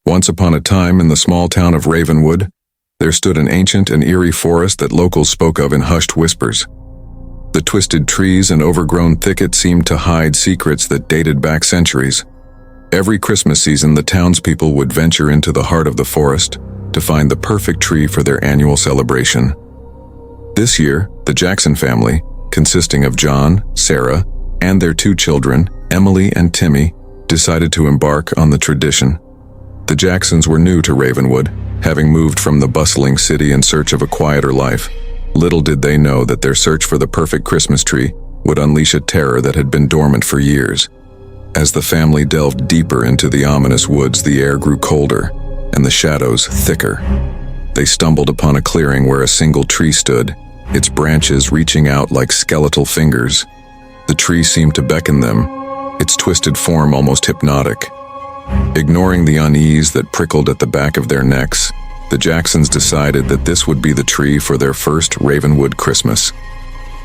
Once upon a time in the small town of Ravenwood, there stood an ancient and eerie forest that locals spoke of in hushed whispers. The twisted trees and overgrown thicket seemed to hide secrets that dated back centuries. Every Christmas season, the townspeople would venture into the heart of the forest to find the perfect tree for their annual celebration. This year, the Jackson family, consisting of John, Sarah, and their 2 children, Emily and Timmy, decided to embark on the tradition. The Jacksons were new to Ravenwood, having moved from the bustling city in search of a quieter life. Little did they know that their search for the perfect Christmas tree would unleash a terror that had been dormant for years. As the family delved deeper into the ominous woods, the air grew colder and the shadows thicker. They stumbled upon a clearing where a single tree stood, its branches reaching out like skeletal fingers. The tree seemed to beckon them, its twisted form almost hypnotic. Ignoring the unease that prickled at the back of their necks, the Jacksons decided that this would be the tree for their first Ravenwood Christmas.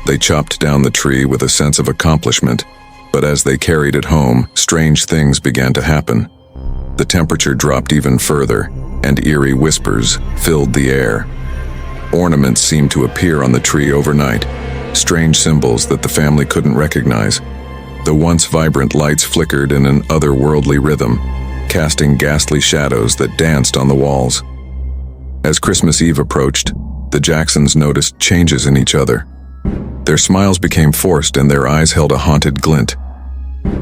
They chopped down the tree with a sense of accomplishment, but as they carried it home, strange things began to happen. The temperature dropped even further, and eerie whispers filled the air. Ornaments seemed to appear on the tree overnight, strange symbols that the family couldn't recognize. The once vibrant lights flickered in an otherworldly rhythm, casting ghastly shadows that danced on the walls. As Christmas Eve approached, the Jacksons noticed changes in each other. Their smiles became forced and their eyes held a haunted glint.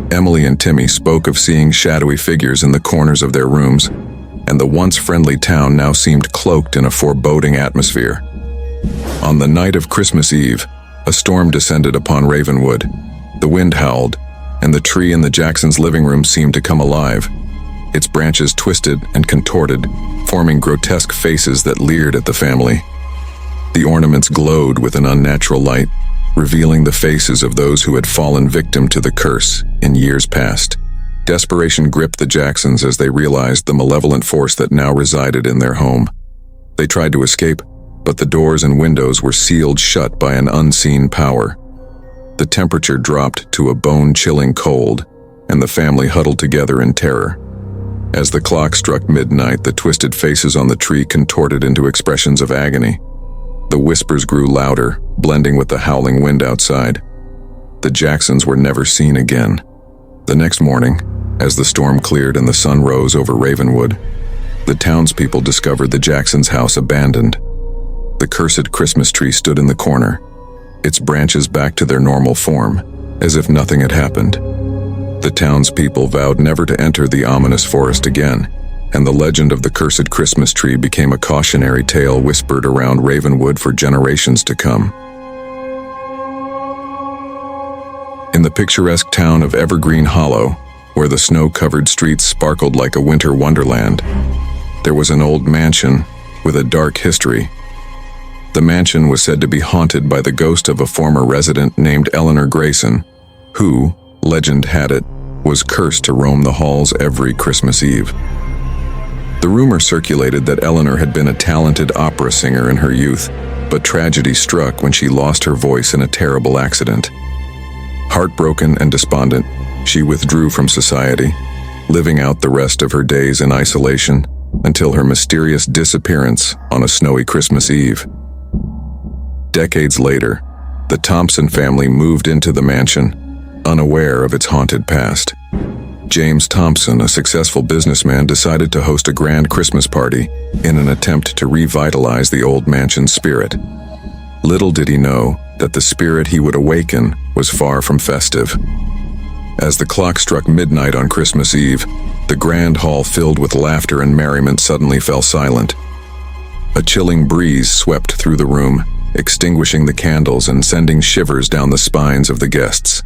Emily and Timmy spoke of seeing shadowy figures in the corners of their rooms, and the once friendly town now seemed cloaked in a foreboding atmosphere. On the night of Christmas Eve, a storm descended upon Ravenwood. The wind howled, and the tree in the Jacksons' living room seemed to come alive. Its branches twisted and contorted, forming grotesque faces that leered at the family. The ornaments glowed with an unnatural light, revealing the faces of those who had fallen victim to the curse in years past. Desperation gripped the Jacksons as they realized the malevolent force that now resided in their home. They tried to escape, but the doors and windows were sealed shut by an unseen power. The temperature dropped to a bone-chilling cold, and the family huddled together in terror. As the clock struck midnight, the twisted faces on the tree contorted into expressions of agony. The whispers grew louder, blending with the howling wind outside. The Jacksons were never seen again. The next morning, as the storm cleared and the sun rose over Ravenwood, the townspeople discovered the Jacksons' house abandoned. The cursed Christmas tree stood in the corner, its branches back to their normal form, as if nothing had happened. The townspeople vowed never to enter the ominous forest again, and the legend of the cursed Christmas tree became a cautionary tale whispered around Ravenwood for generations to come. In the picturesque town of Evergreen Hollow, where the snow-covered streets sparkled like a winter wonderland, there was an old mansion with a dark history. The mansion was said to be haunted by the ghost of a former resident named Eleanor Grayson, who, legend had it, was cursed to roam the halls every Christmas Eve. The rumor circulated that Eleanor had been a talented opera singer in her youth, but tragedy struck when she lost her voice in a terrible accident. Heartbroken and despondent, she withdrew from society, living out the rest of her days in isolation until her mysterious disappearance on a snowy Christmas Eve. Decades later, the Thompson family moved into the mansion, unaware of its haunted past. James Thompson, a successful businessman, decided to host a grand Christmas party in an attempt to revitalize the old mansion's spirit. Little did he know that the spirit he would awaken was far from festive. As the clock struck midnight on Christmas Eve, the grand hall filled with laughter and merriment suddenly fell silent. A chilling breeze swept through the room, extinguishing the candles and sending shivers down the spines of the guests.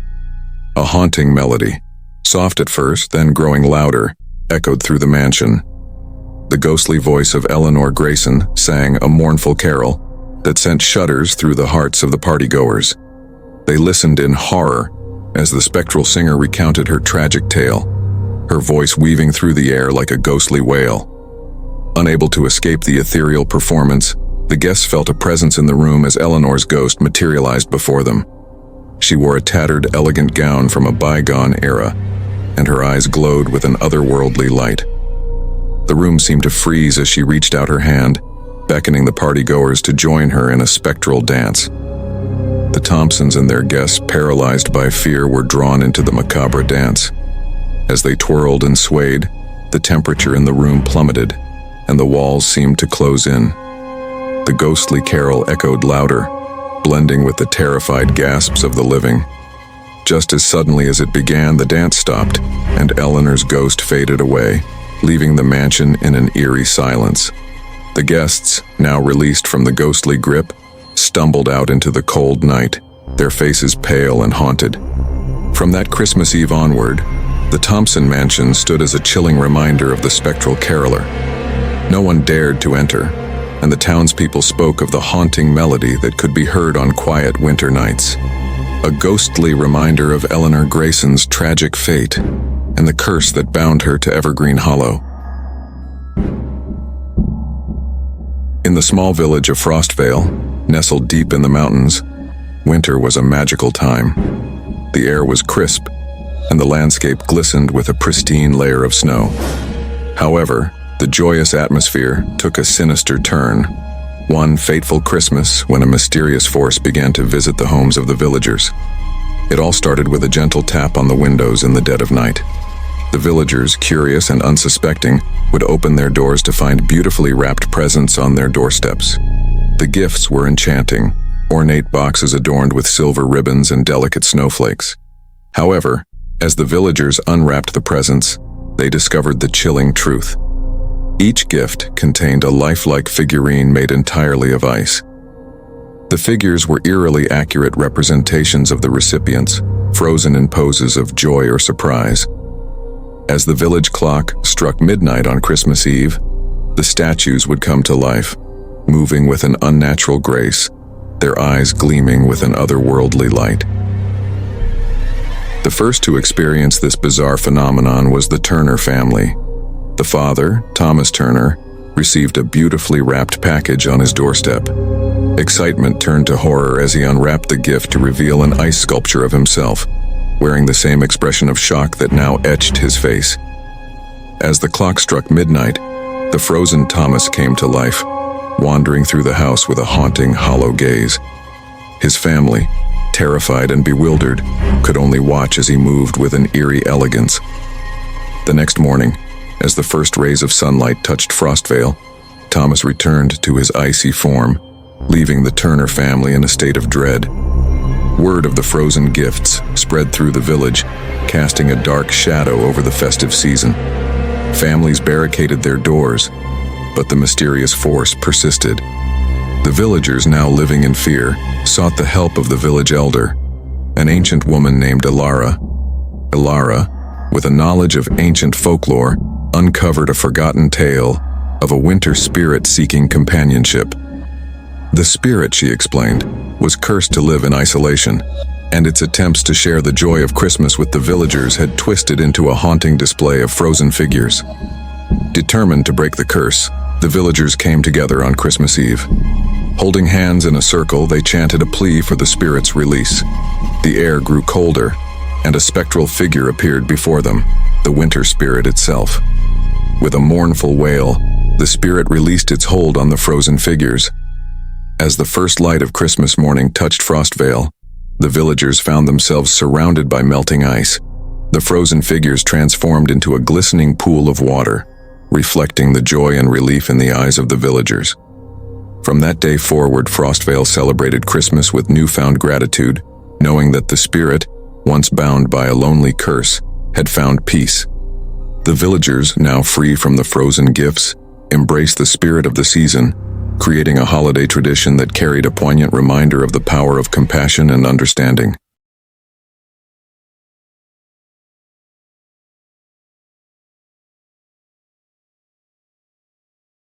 A haunting melody, soft at first, then growing louder, echoed through the mansion. The ghostly voice of Eleanor Grayson sang a mournful carol that sent shudders through the hearts of the partygoers. They listened in horror as the spectral singer recounted her tragic tale, her voice weaving through the air like a ghostly wail. Unable to escape the ethereal performance, the guests felt a presence in the room as Eleanor's ghost materialized before them. She wore a tattered, elegant gown from a bygone era, and her eyes glowed with an otherworldly light. The room seemed to freeze as she reached out her hand, beckoning the partygoers to join her in a spectral dance. The Thompsons and their guests, paralyzed by fear, were drawn into the macabre dance. As they twirled and swayed, the temperature in the room plummeted, and the walls seemed to close in. The ghostly carol echoed louder, blending with the terrified gasps of the living. Just as suddenly as it began, the dance stopped, and Eleanor's ghost faded away, leaving the mansion in an eerie silence. The guests, now released from the ghostly grip, stumbled out into the cold night, their faces pale and haunted. From that Christmas Eve onward, the Thompson mansion stood as a chilling reminder of the spectral caroler. No one dared to enter, and the townspeople spoke of the haunting melody that could be heard on quiet winter nights. A ghostly reminder of Eleanor Grayson's tragic fate and the curse that bound her to Evergreen Hollow. In the small village of Frostvale, nestled deep in the mountains, winter was a magical time. The air was crisp, and the landscape glistened with a pristine layer of snow. However, the joyous atmosphere took a sinister turn. One fateful Christmas, when a mysterious force began to visit the homes of the villagers. It all started with a gentle tap on the windows in the dead of night. The villagers, curious and unsuspecting, would open their doors to find beautifully wrapped presents on their doorsteps. The gifts were enchanting, ornate boxes adorned with silver ribbons and delicate snowflakes. However, as the villagers unwrapped the presents, they discovered the chilling truth. Each gift contained a lifelike figurine made entirely of ice. The figures were eerily accurate representations of the recipients, frozen in poses of joy or surprise. As the village clock struck midnight on Christmas Eve, the statues would come to life, moving with an unnatural grace, their eyes gleaming with an otherworldly light. The first to experience this bizarre phenomenon was the Turner family. The father, Thomas Turner, received a beautifully wrapped package on his doorstep. Excitement turned to horror as he unwrapped the gift to reveal an ice sculpture of himself, wearing the same expression of shock that now etched his face. As the clock struck midnight, the frozen Thomas came to life, wandering through the house with a haunting, hollow gaze. His family, terrified and bewildered, could only watch as he moved with an eerie elegance. The next morning, as the first rays of sunlight touched Frostvale, Thomas returned to his icy form, leaving the Turner family in a state of dread. Word of the frozen gifts spread through the village, casting a dark shadow over the festive season. Families barricaded their doors, but the mysterious force persisted. The villagers, now living in fear, sought the help of the village elder, an ancient woman named Elara. Elara, with a knowledge of ancient folklore, uncovered a forgotten tale of a winter spirit seeking companionship. The spirit, she explained, was cursed to live in isolation, and its attempts to share the joy of Christmas with the villagers had twisted into a haunting display of frozen figures. Determined to break the curse, the villagers came together on Christmas Eve. Holding hands in a circle, they chanted a plea for the spirit's release. The air grew colder, and a spectral figure appeared before them, the winter spirit itself. With a mournful wail, the spirit released its hold on the frozen figures. As the first light of Christmas morning touched Frostvale, the villagers found themselves surrounded by melting ice. The frozen figures transformed into a glistening pool of water, reflecting the joy and relief in the eyes of the villagers. From that day forward, Frostvale celebrated Christmas with newfound gratitude, knowing that the spirit, once bound by a lonely curse, had found peace. The villagers, now free from the frozen gifts, embraced the spirit of the season, creating a holiday tradition that carried a poignant reminder of the power of compassion and understanding.